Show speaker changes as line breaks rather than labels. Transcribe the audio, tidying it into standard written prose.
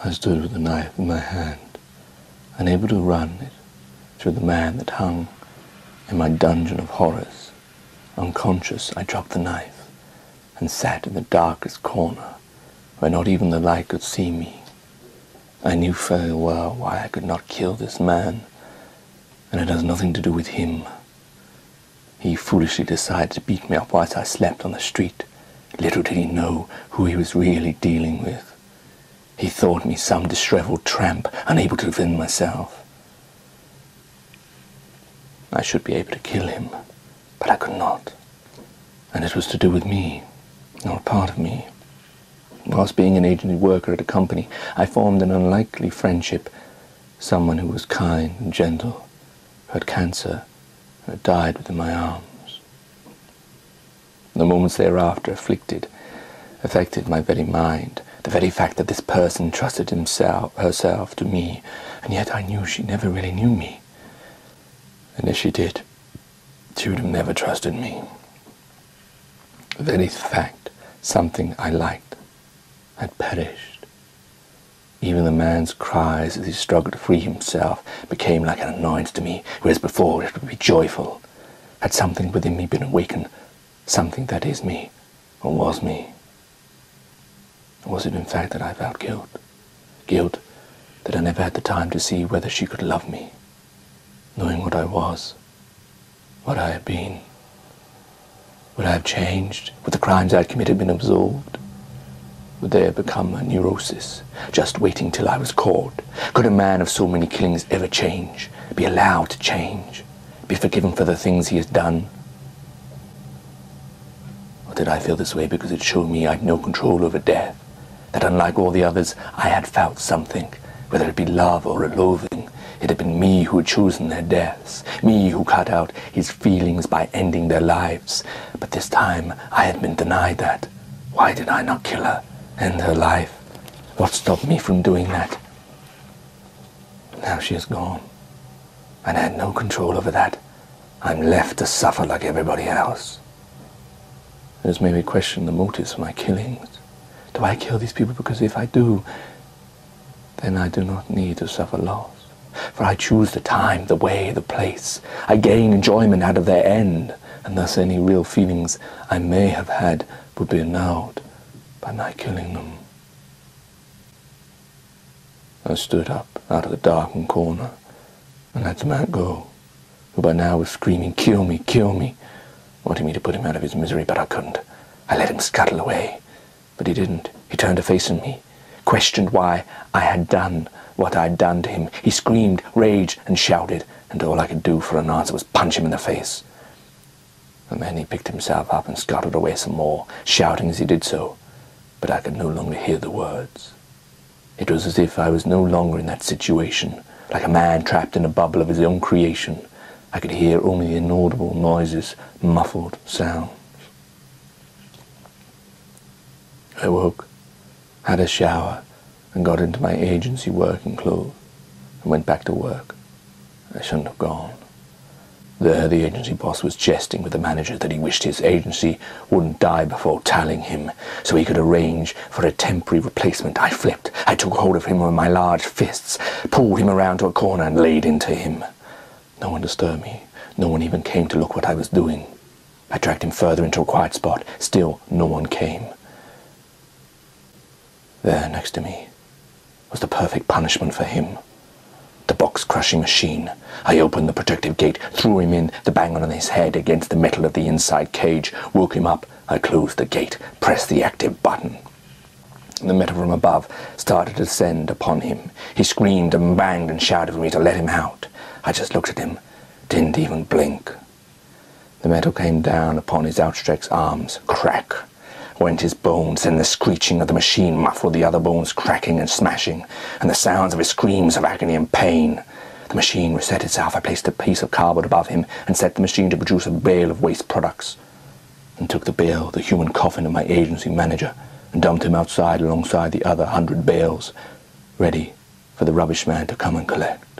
I stood with the knife in my hand, unable to run it through the man that hung in my dungeon of horrors. Unconscious, I dropped the knife and sat in the darkest corner where not even the light could see me. I knew very well why I could not kill this man, and it has nothing to do with him. He foolishly decided to beat me up whilst I slept on the street. Little did he know who he was really dealing with. He thought me some disheveled tramp, unable to defend myself. I should be able to kill him, but I could not. And it was to do with me, not a part of me. Whilst being an agency worker at a company, I formed an unlikely friendship. Someone who was kind and gentle, who had cancer, and had died within my arms. The moments thereafter affected my very mind. The very fact that this person trusted herself to me, and yet I knew she never really knew me. And if she did, she would have never trusted me. The very fact something I liked had perished. Even the man's cries as he struggled to free himself became like an annoyance to me, whereas before it would be joyful. Had something within me been awakened, something that is me, or was me? Or was it in fact that I felt guilt? Guilt that I never had the time to see whether she could love me, knowing what I was, what I had been. Would I have changed? Would the crimes I had committed been absolved? Would they have become a neurosis, just waiting till I was caught? Could a man of so many killings ever change, be allowed to change, be forgiven for the things he has done? Or did I feel this way because it showed me I had no control over death? That unlike all the others, I had felt something, whether it be love or a loathing. It had been me who had chosen their deaths, me who cut out his feelings by ending their lives. But this time I had been denied that. Why did I not kill her, end her life? What stopped me from doing that? Now she is gone, and I had no control over that. I'm left to suffer like everybody else. It has made me question the motives for my killings. Do I kill these people because if I do, then I do not need to suffer loss? For I choose the time, the way, the place. I gain enjoyment out of their end, and thus any real feelings I may have had would be annulled by my killing them. I stood up out of the darkened corner and let the man go, who by now was screaming, "Kill me, kill me," wanting me to put him out of his misery, but I couldn't. I let him scuttle away, but he didn't. He turned to face me, questioned why I had done what I had done to him. He screamed, raged, and shouted, and all I could do for an answer was punch him in the face. And then he picked himself up and scuttled away some more, shouting as he did so, but I could no longer hear the words. It was as if I was no longer in that situation, like a man trapped in a bubble of his own creation. I could hear only the inaudible noises, muffled sounds. I woke, had a shower, and got into my agency working clothes, and went back to work. I shouldn't have gone. There the agency boss was jesting with the manager that he wished his agency wouldn't die before tallying him, so he could arrange for a temporary replacement. I flipped. I took hold of him with my large fists, pulled him around to a corner and laid into him. No one disturbed me. No one even came to look what I was doing. I dragged him further into a quiet spot. Still no one came. There, next to me, was the perfect punishment for him. The box-crushing machine. I opened the protective gate, threw him in, the bang on his head against the metal of the inside cage, woke him up. I closed the gate, pressed the active button. The metal from above started to descend upon him. He screamed and banged and shouted for me to let him out. I just looked at him, didn't even blink. The metal came down upon his outstretched arms. Crack went his bones, and the screeching of the machine muffled the other bones cracking and smashing, and the sounds of his screams of agony and pain. The machine reset itself. I placed a piece of cardboard above him and set the machine to produce a bale of waste products, and took the bale, the human coffin of my agency manager, and dumped him outside alongside the other 100 bales, ready for the rubbish man to come and collect.